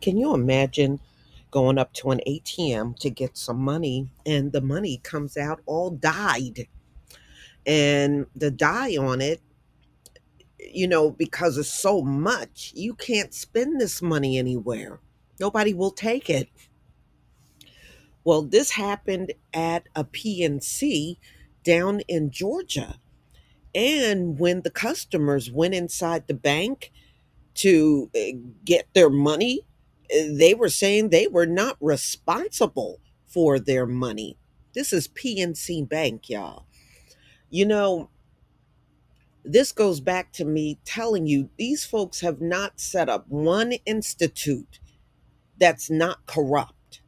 Can you imagine going up to an ATM to get some money and the money comes out all dyed? And the dye on it, because it's so much, you can't spend this money anywhere. Nobody will take it. Well, this happened at a PNC down in Georgia. And when the customers went inside the bank to get their money, they were saying they were not responsible for their money. This is PNC Bank, y'all. You know, this goes back to me telling you these folks have not set up one institute that's not corrupt.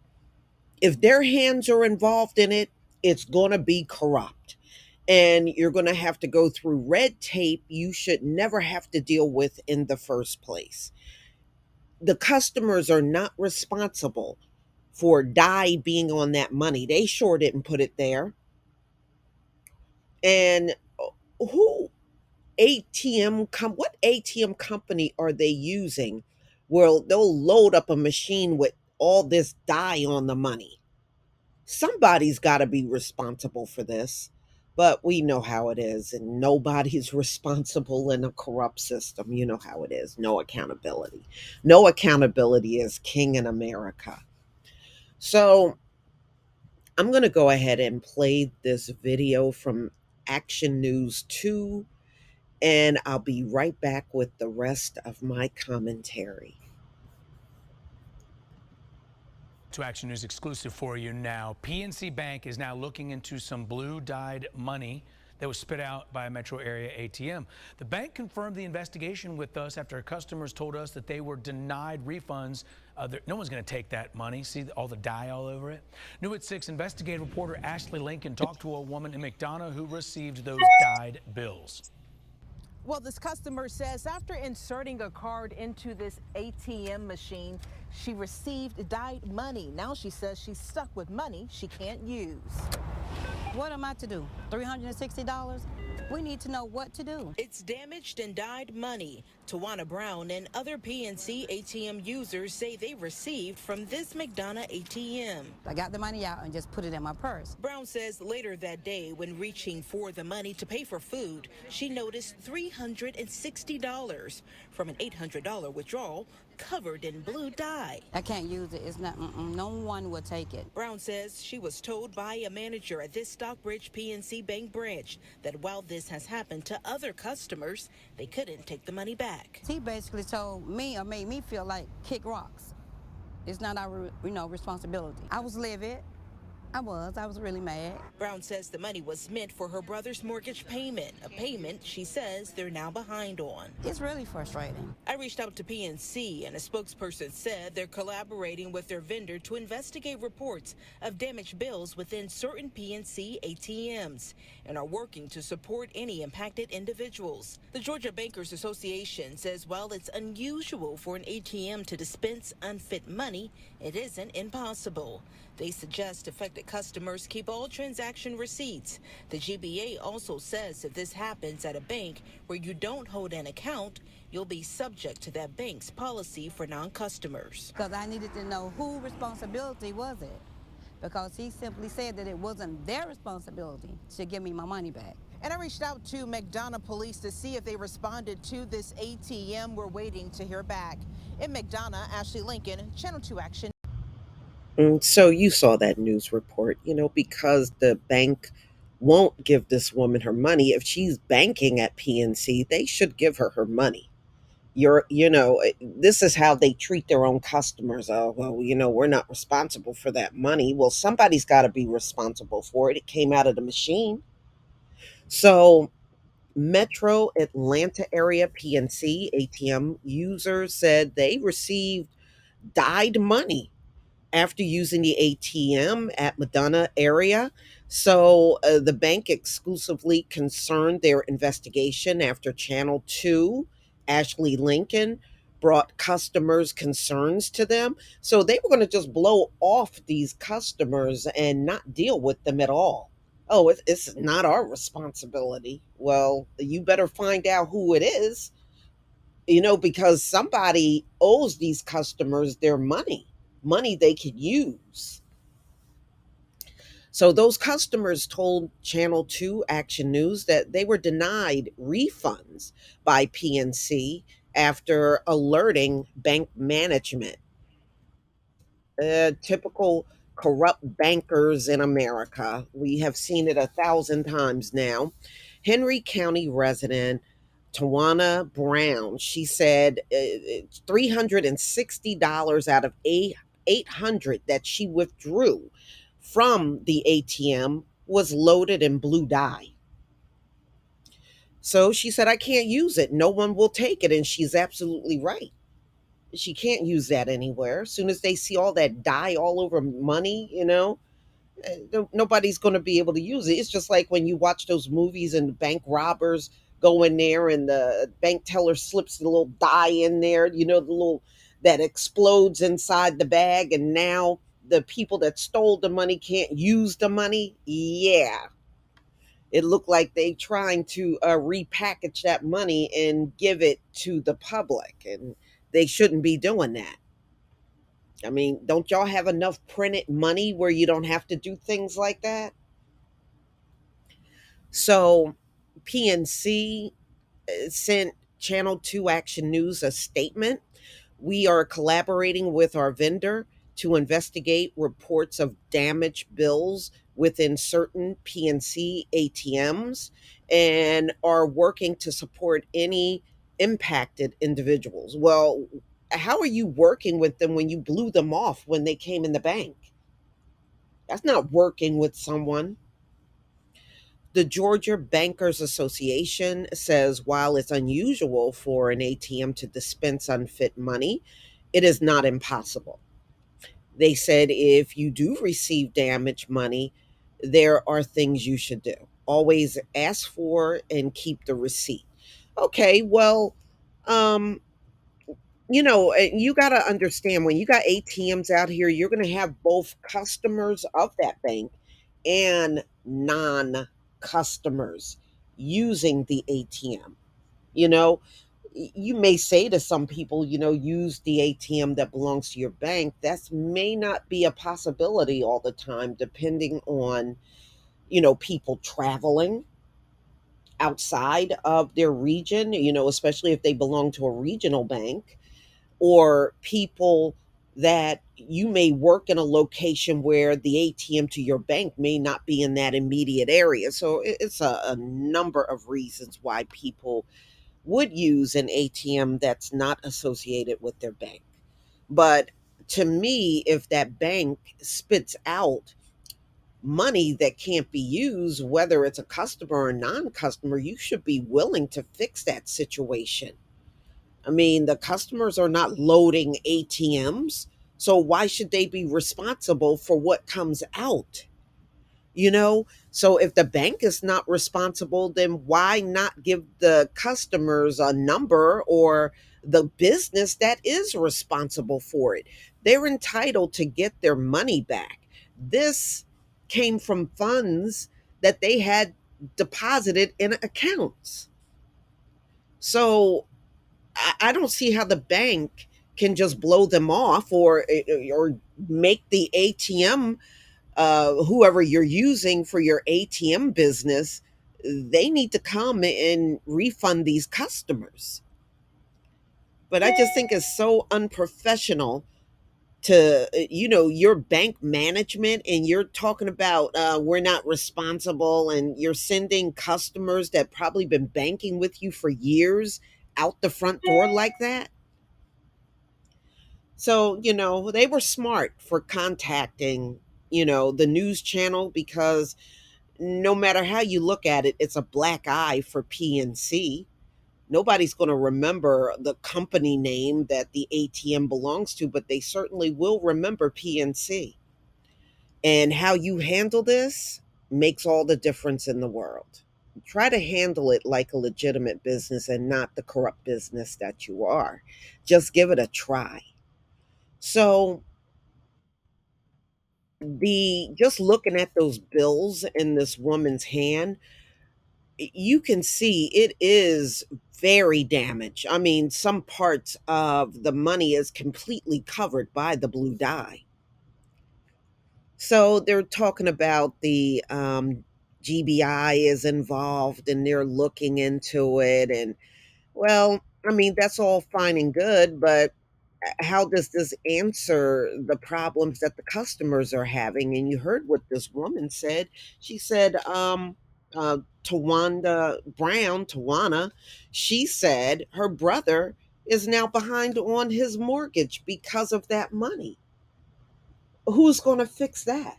If their hands are involved in it, it's going to be corrupt. And you're going to have to go through red tape you should never have to deal with in the first place. The customers are not responsible for dye being on that money. They sure didn't put it there. And who what ATM company are they using? Well, they'll load up a machine with all this dye on the money. Somebody's got to be responsible for this. But we know how it is, and nobody's responsible in a corrupt system. You know how it is. No accountability. No accountability is king in America. So I'm going to go ahead and play this video from Action News 2, and I'll be right back with the rest of my commentary. To Action News exclusive for you now. PNC Bank is now looking into some blue-dyed money that was spit out by a metro area ATM. The bank confirmed the investigation with us after customers told us that they were denied refunds. No one's going to take that money. See all the dye all over it? New at 6, investigative reporter Ashley Lincoln talked to a woman in McDonough who received those dyed bills. Well, this customer says after inserting a card into this ATM machine, she received dyed money. Now she says she's stuck with money she can't use. What am I to do? $360? We need to know what to do. It's damaged and dyed money. Tawana Brown and other PNC ATM users say they received from this McDonough ATM. I got the money out and just put it in my purse. Brown says later that day, when reaching for the money to pay for food, she noticed $360 from an $800 withdrawal covered in blue dye. I can't use it. It's not, no one will take it. Brown says she was told by a manager at this Stockbridge PNC Bank branch that while this has happened to other customers, they couldn't take the money back. He basically told me or made me feel like kick rocks. It's not our, responsibility. I was livid. I was really mad. Brown says the money was meant for her brother's mortgage payment, a payment she says they're now behind on. It's really frustrating. I reached out to PNC, and a spokesperson said they're collaborating with their vendor to investigate reports of damaged bills within certain PNC ATMs and are working to support any impacted individuals. The Georgia Bankers Association says while it's unusual for an ATM to dispense unfit money, it isn't impossible. They suggest affected customers keep all transaction receipts. The GBA also says if this happens at a bank where you don't hold an account, you'll be subject to that bank's policy for non-customers. Because I needed to know whose responsibility was it. Because he simply said that it wasn't their responsibility to give me my money back. And I reached out to McDonough police to see if they responded to this ATM. We're waiting to hear back. In McDonough, Ashley Lincoln, Channel 2 Action. So you saw that news report, because the bank won't give this woman her money. If she's banking at PNC, they should give her money. This is how they treat their own customers. Oh, well, we're not responsible for that money. Well, somebody's got to be responsible for it. It came out of the machine. So Metro Atlanta area PNC ATM users said they received dyed money after using the ATM at Madonna area. So the bank exclusively concerned their investigation after Channel 2, Ashley Lincoln, brought customers' concerns to them. So they were going to just blow off these customers and not deal with them at all. Oh, it's not our responsibility. Well, you better find out who it is. because somebody owes these customers their money they could use. So those customers told Channel 2 Action News that they were denied refunds by PNC after alerting bank management. Typical corrupt bankers in America. We have seen it 1,000 times now. Henry County resident Tawana Brown, she said $360 out of 800 that she withdrew from the ATM was loaded in blue dye. So she said, I can't use it. No one will take it. And she's absolutely right. She can't use that anywhere. As soon as they see all that dye all over money, nobody's going to be able to use it. It's just like when you watch those movies and the bank robbers go in there and the bank teller slips the little dye in there, the little that explodes inside the bag. And now the people that stole the money can't use the money. Yeah. It looked like they trying to repackage that money and give it to the public. And they shouldn't be doing that. I mean, don't y'all have enough printed money where you don't have to do things like that? So, PNC sent Channel 2 Action News a statement. We are collaborating with our vendor to investigate reports of damaged bills within certain PNC ATMs and are working to support any impacted individuals. Well, how are you working with them when you blew them off when they came in the bank? That's not working with someone. The Georgia Bankers Association says while it's unusual for an ATM to dispense unfit money, it is not impossible. They said if you do receive damaged money, there are things you should do. Always ask for and keep the receipt. Okay, well, um, you got to understand when you got ATMs out here, you're going to have both customers of that bank and non customers using the ATM. You know, you may say to some people, use the ATM that belongs to your bank. That may not be a possibility all the time, depending on, people traveling outside of their region, especially if they belong to a regional bank or people that you may work in a location where the ATM to your bank may not be in that immediate area. So it's a number of reasons why people would use an ATM that's not associated with their bank. But to me, if that bank spits out money that can't be used, whether it's a customer or a non customer, you should be willing to fix that situation. I mean, the customers are not loading ATMs, so why should they be responsible for what comes out? So if the bank is not responsible, then why not give the customers a number or the business that is responsible for it? They're entitled to get their money back. This came from funds that they had deposited in accounts. So I don't see how the bank can just blow them off or make the ATM, whoever you're using for your ATM business, they need to come and refund these customers. But I just think it's so unprofessional to, your bank management, and you're talking about we're not responsible, and you're sending customers that probably been banking with you for years out the front door like that. So, they were smart for contacting, the news channel because no matter how you look at it, it's a black eye for PNC. Nobody's going to remember the company name that the ATM belongs to, but they certainly will remember PNC. And how you handle this makes all the difference in the world. Try to handle it like a legitimate business and not the corrupt business that you are. Just give it a try. So, the just looking at those bills in this woman's hand, you can see it is very damaged. I mean, some parts of the money is completely covered by the blue dye. So they're talking about the GBI is involved and they're looking into it. And well, I mean, that's all fine and good, but how does this answer the problems that the customers are having? And you heard what this woman said. She said, Tawana, she said her brother is now behind on his mortgage because of that money. Who's going to fix that?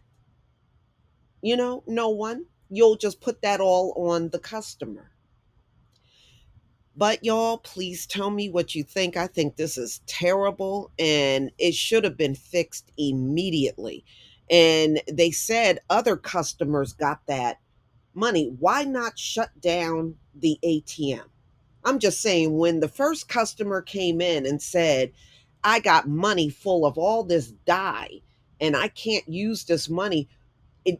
No one. You'll just put that all on the customer. But y'all, please tell me what you think. I think this is terrible and it should have been fixed immediately. And they said other customers got that money. Why not shut down the ATM? I'm just saying, when the first customer came in and said, I got money full of all this dye and I can't use this money,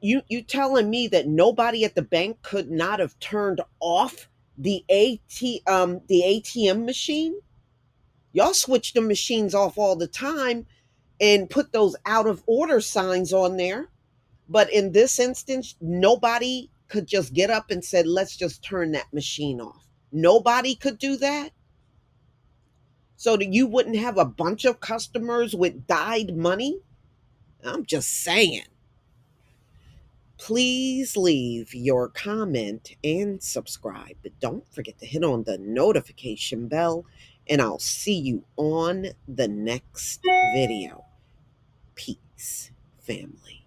you telling me that nobody at the bank could not have turned off the ATM machine? Y'all switch the machines off all the time and put those out of order signs on there. But in this instance, nobody could just get up and said, let's just turn that machine off. Nobody could do that. So that you wouldn't have a bunch of customers with dyed money. I'm just saying. Please leave your comment and subscribe. But don't forget to hit on the notification bell, and I'll see you on the next video. Peace, family.